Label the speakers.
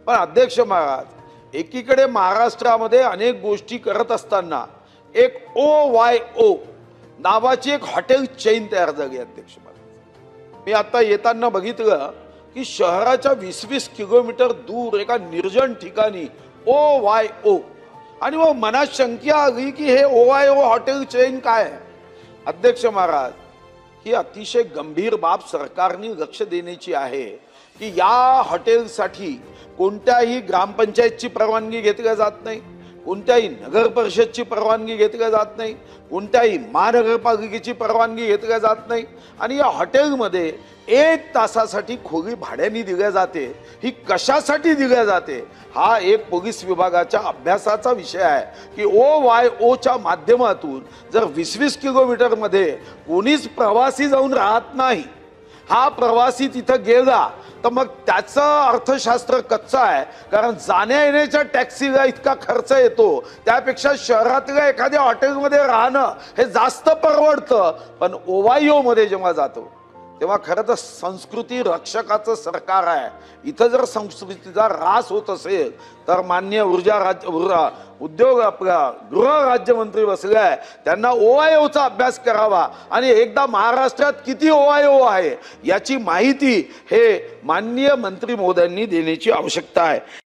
Speaker 1: पण अध्यक्ष महाराज, एकीकडे महाराष्ट्रामध्ये अनेक गोष्टी करत असताना एक OYO नावाची एक हॉटेल चेन तयार झाली अध्यक्ष महाराज। मी आता येताना बघितलं की शहराच्या 20-20 किलोमीटर दूर एका निर्जन ठिकाणी OYO, आणि मग मनात शंका आली की हे OYO हॉटेल चेन काय आहे। अध्यक्ष महाराज, ही अतिशय गंभीर बाब सरकारने लक्ष देण्याची आहे की या हॉटेलसाठी कोणत्याही ग्रामपंचायतची परवानगी घेतली जात नाही, कोणत्याही नगर परिषदची परवानगी घेतली जात नाही, कोणत्याही महानगरपालिकेची परवानगी घेतली जात नाही, आणि या हॉटेलमध्ये 1 तासासाठी खोली भाड्याने दिल्या जाते। ही कशासाठी दिल्या जाते हा एक पोलीस विभागाच्या अभ्यासाचा विषय आहे की OYOच्या माध्यमातून जर 20-20 किलोमीटर मध्ये कोणीच प्रवासी जाऊन राहत नाही, हा प्रवासी तिथं गेला तर मग त्याचं अर्थशास्त्र कच्चा आहे, कारण जाण्या येण्याच्या टॅक्सीला इतका खर्च येतो, त्यापेक्षा शहरातल्या एखाद्या हॉटेलमध्ये राहणं हे जास्त परवडतं। पण OYO मध्ये जेव्हा जातो तेव्हा खरं तर संस्कृती रक्षकाचं सरकार आहे। इथं जर संस्कृतीचा ऱ्हास होत असेल तर माननीय उद्योग आपला गृह राज्यमंत्री बसले आहे, त्यांना OYOचा अभ्यास करावा आणि एकदा महाराष्ट्रात किती OYO आहे याची माहिती हे माननीय मंत्री महोदयांनी देण्याची आवश्यकता आहे।